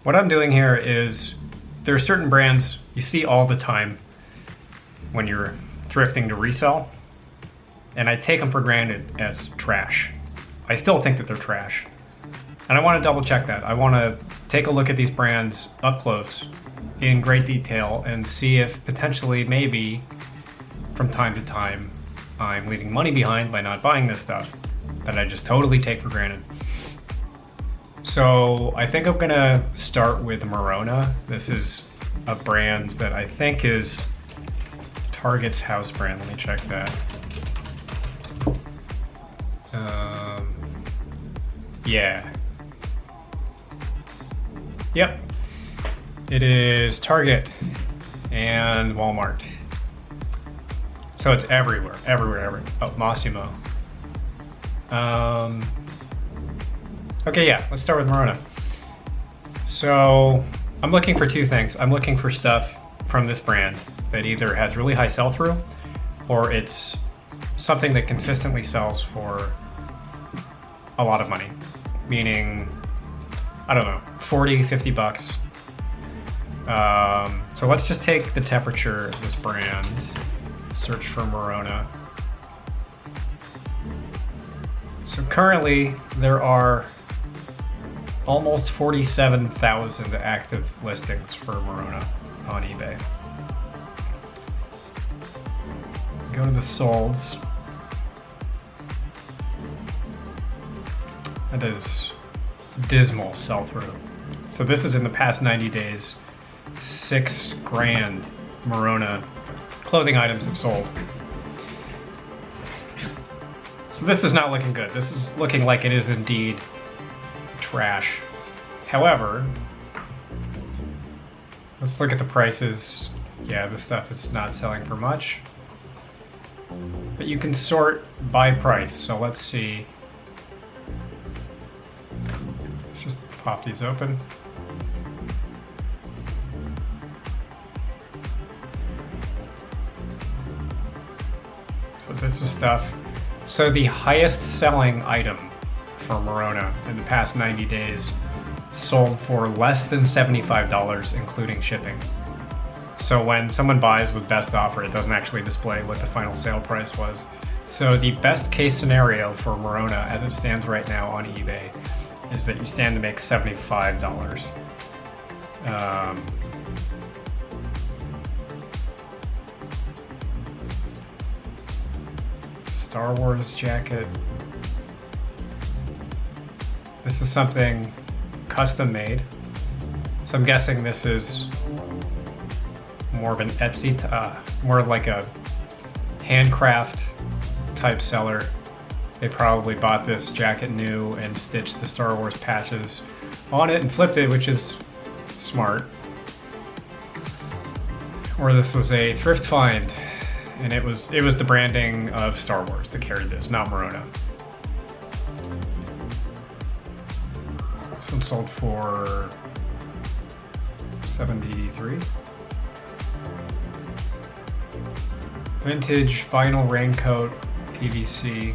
What I'm doing here is there are certain brands you see all the time when you're thrifting to resell, and I take them for granted as trash. I still think that they're trash. And I want to double check that. I want to take a look at these brands up close in great detail and see if potentially maybe from time to time I'm leaving money behind by not buying this stuff that I just totally take for granted. So I think I'm gonna start with Merona. This is a brand that I think is Target's house brand. Let me check that. Yeah. Yep. It is Target and Walmart. So it's everywhere. Oh, Massimo. Okay, yeah, let's start with Merona. So I'm looking for two things. I'm looking for stuff from this brand that either has really high sell-through or it's something that consistently sells for a lot of money. Meaning, I don't know, 40, 50 bucks. So let's just take the temperature of this brand, search for Merona. So currently there are almost 47,000 active listings for Merona on eBay. Go to the solds. That is dismal sell-through. So this is in the past 90 days, 6 grand Merona clothing items have sold. So this is not looking good. This is looking like it is indeed trash. However, let's look at the prices. Yeah, this stuff is not selling for much. But you can sort by price. So let's see. Let's just pop these open. So this is stuff. So the highest selling item for Merona in the past 90 days sold for less than $75, including shipping. So when someone buys with best offer, it doesn't actually display what the final sale price was. So the best case scenario for Merona as it stands right now on eBay is that you stand to make $75. Star Wars jacket. This is something custom made. So I'm guessing this is more of an Etsy, more like a handcraft type seller. They probably bought this jacket new and stitched the Star Wars patches on it and flipped it, which is smart. Or this was a thrift find, and it was the branding of Star Wars that carried this, not Merona. This one sold for $73. Vintage vinyl raincoat, PVC.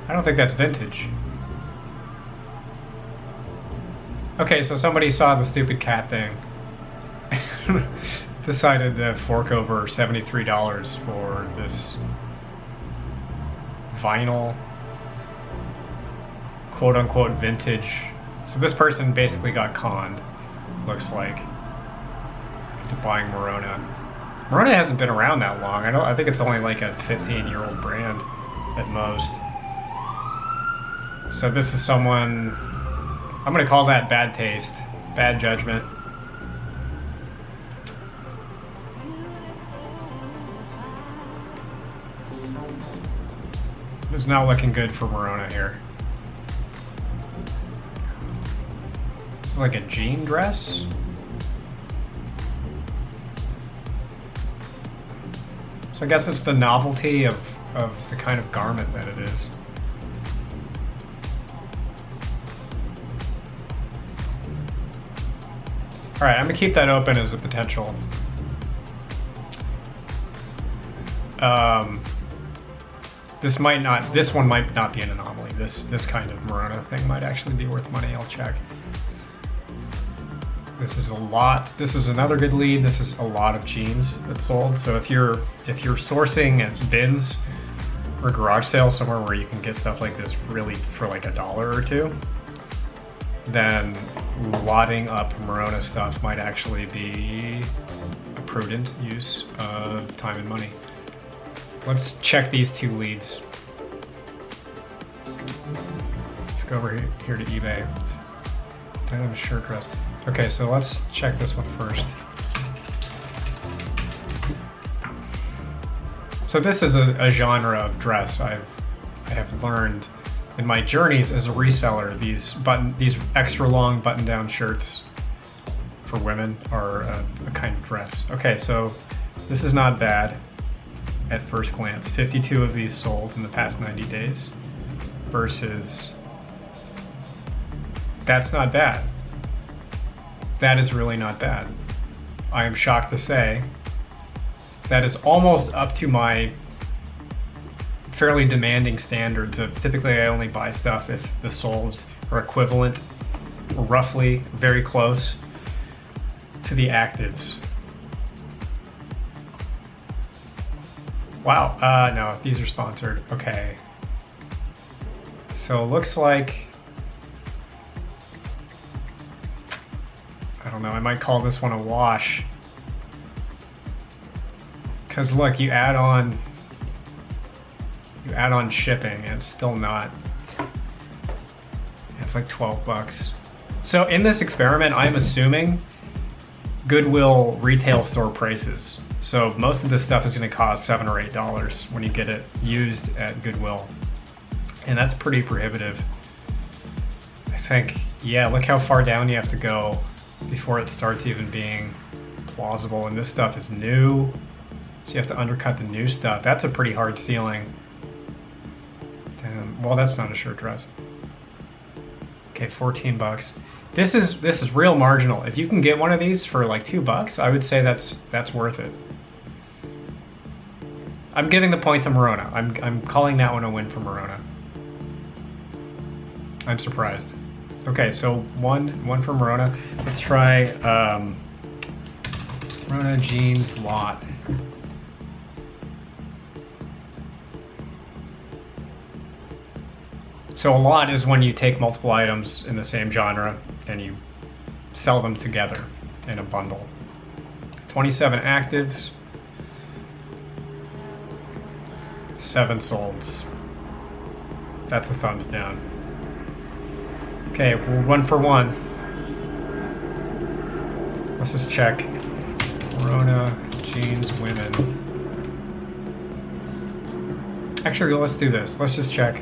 I don't think that's vintage. Okay, so somebody saw the stupid cat thing. Decided to fork over $73 for this vinyl, quote unquote vintage. So this person basically got conned, looks like, to buying Merona. Merona hasn't been around that long. I think it's only like a 15-year-old brand at most. So this is someone, I'm gonna call that bad taste, bad judgment. It's not looking good for Merona here. This is like a jean dress. So I guess it's the novelty of the kind of garment that it is. All right, I'm gonna keep that open as a potential. This one might not be an anomaly. This kind of Merona thing might actually be worth money. I'll check. This is a lot. This is another good lead. This is a lot of jeans that sold. So if you're sourcing at bins or garage sales somewhere where you can get stuff like this really for like $1 or $2, then wadding up Merona stuff might actually be a prudent use of time and money. Let's check these two leads. Let's go over here to eBay. Denim shirt dress. Okay, so let's check this one first. So this is a genre of dress I have learned in my journeys as a reseller. These extra long button-down shirts for women are a kind of dress. Okay, so this is not bad at first glance. 52 of these sold in the past 90 days versus that's not bad. That is really not bad. I am shocked to say that is almost up to my fairly demanding standards of typically I only buy stuff if the soles are equivalent or roughly very close to the actives. Wow, no, these are sponsored. Okay. So it looks like, I don't know, I might call this one a wash. Because look, you add on shipping and it's still not, it's like 12 bucks. So in this experiment, I'm assuming Goodwill retail store prices. So most of this stuff is gonna cost $7 or $8 when you get it used at Goodwill. And that's pretty prohibitive. I think, yeah, look how far down you have to go before it starts even being plausible. And this stuff is new, so you have to undercut the new stuff. That's a pretty hard ceiling. Well, that's not a shirt dress. Okay, 14 bucks. This is real marginal. If you can get one of these for like $2, I would say that's worth it. I'm giving the point to Merona. I'm calling that one a win for Merona. I'm surprised. Okay, so one for Merona. Let's try Merona jeans lot. So a lot is when you take multiple items in the same genre and you sell them together in a bundle. 27 actives, 7 solds. That's a thumbs down. Okay, we're 1 for 1. Let's just check. Merona jeans women. Actually, let's do this. Let's just check.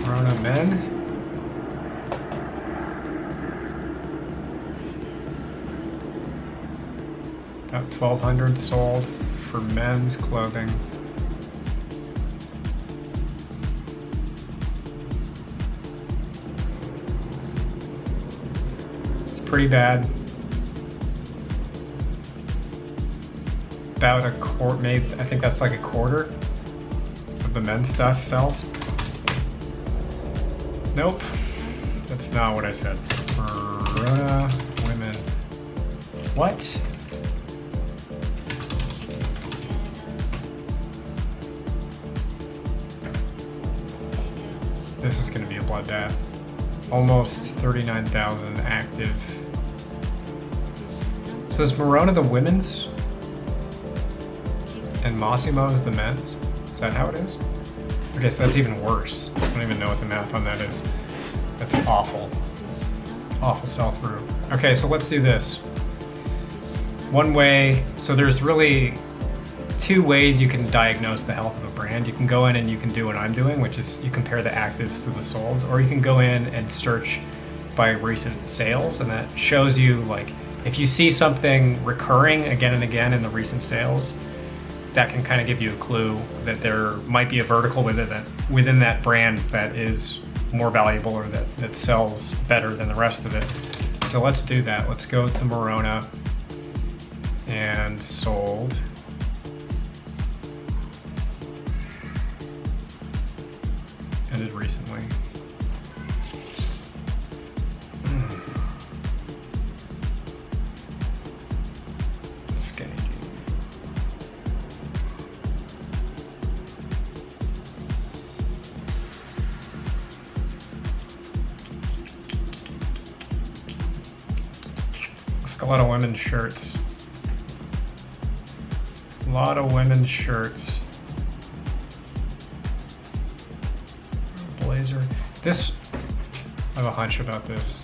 Merona men. About 1,200 sold for men's clothing. It's pretty bad. About a quarter, maybe, I think that's like a quarter of the men's stuff sells. Nope, that's not what I said. Merona women. What? This is going to be a bloodbath. Almost 39,000 active. So is Merona the women's? And Massimo is the men's? Is that how it is? Okay, so that's even worse. I don't even know what the math on that is. That's awful. Awful sell-through. Okay, so let's do this. One way, so there's really 2 ways you can diagnose the health of a brand. You can go in and you can do what I'm doing, which is you compare the actives to the solds, or you can go in and search by recent sales, and that shows you, like, if you see something recurring again and again in the recent sales, that can kind of give you a clue that there might be a vertical within that brand that is more valuable or that sells better than the rest of it. So let's do that. Let's go to Merona and sold. Ended recently. Skinny. A lot of women's shirts. A lot of women's shirts. Blazer. This, I have a hunch about this.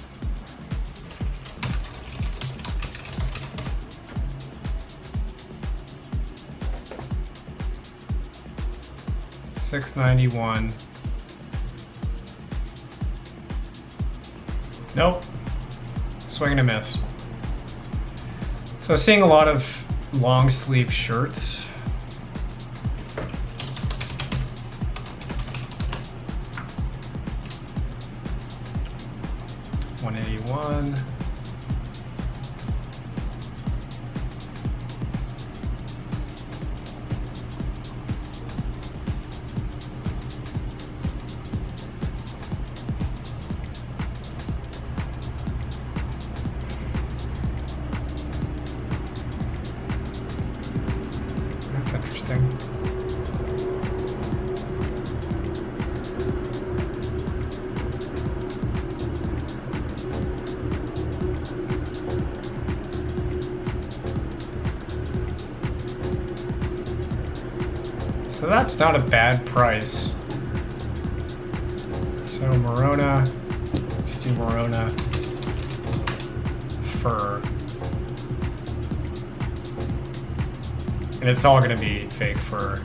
$691. Nope. Swing and a miss. So seeing a lot of long sleeve shirts. $181. So that's not a bad price. So Merona, let's do Merona fur. And it's all gonna be fake fur.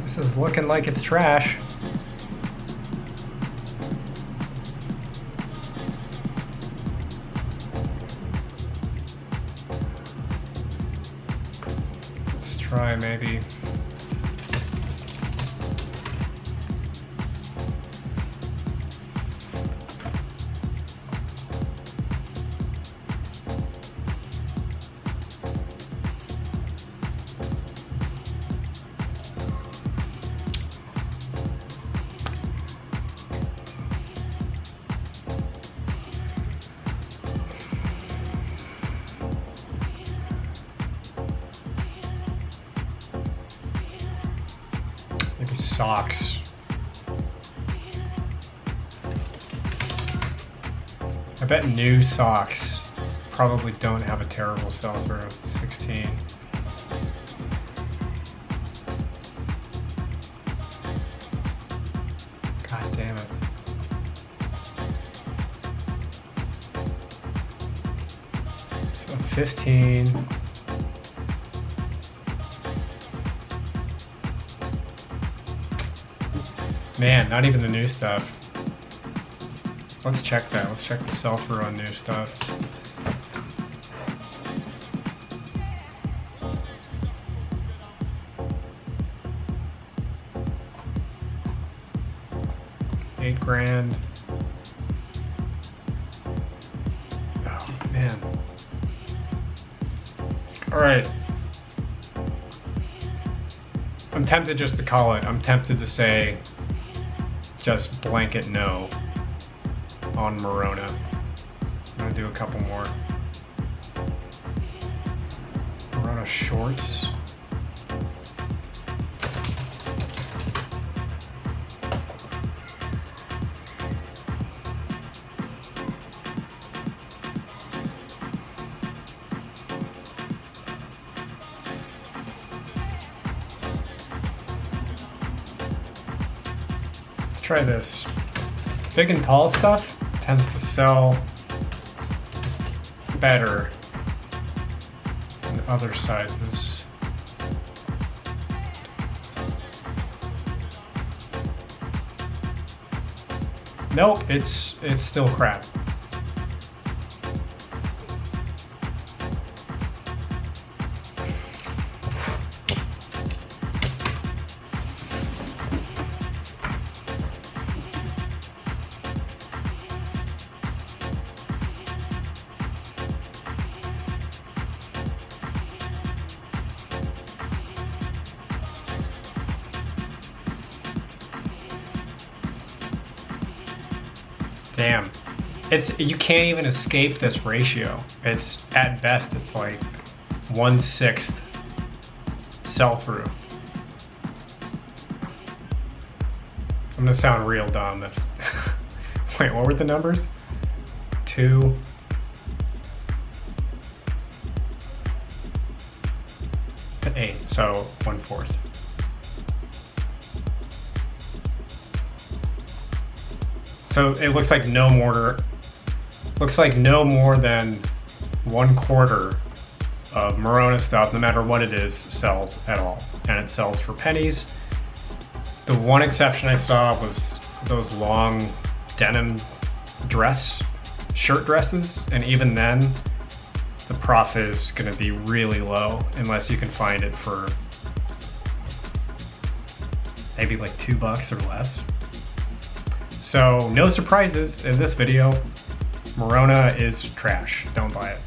This is looking like it's trash. Let's try maybe. Maybe socks. I bet new socks probably don't have a terrible sell-through. 16. God damn it. So 15. Man, not even the new stuff. Let's check that. Let's check the sell-through on new stuff. $8,000. Oh man. All right. I'm tempted just to call it. I'm tempted to say just blanket no on Merona. I'm gonna do a couple more. Merona shorts. Try this. Big and tall stuff tends to sell better than other sizes. Nope, it's still crap. Damn. You can't even escape this ratio. It's, at best, it's like 1/6 sell-through. I'm gonna sound real dumb. Wait, what were the numbers? 2. To 8, so 1/4. So it looks like no more than 1/4 of Merona stuff, no matter what it is, sells at all. And it sells for pennies. The one exception I saw was those long denim shirt dresses, and even then, the profit is gonna be really low unless you can find it for maybe like $2 or less. So no surprises in this video. Merona is trash. Don't buy it.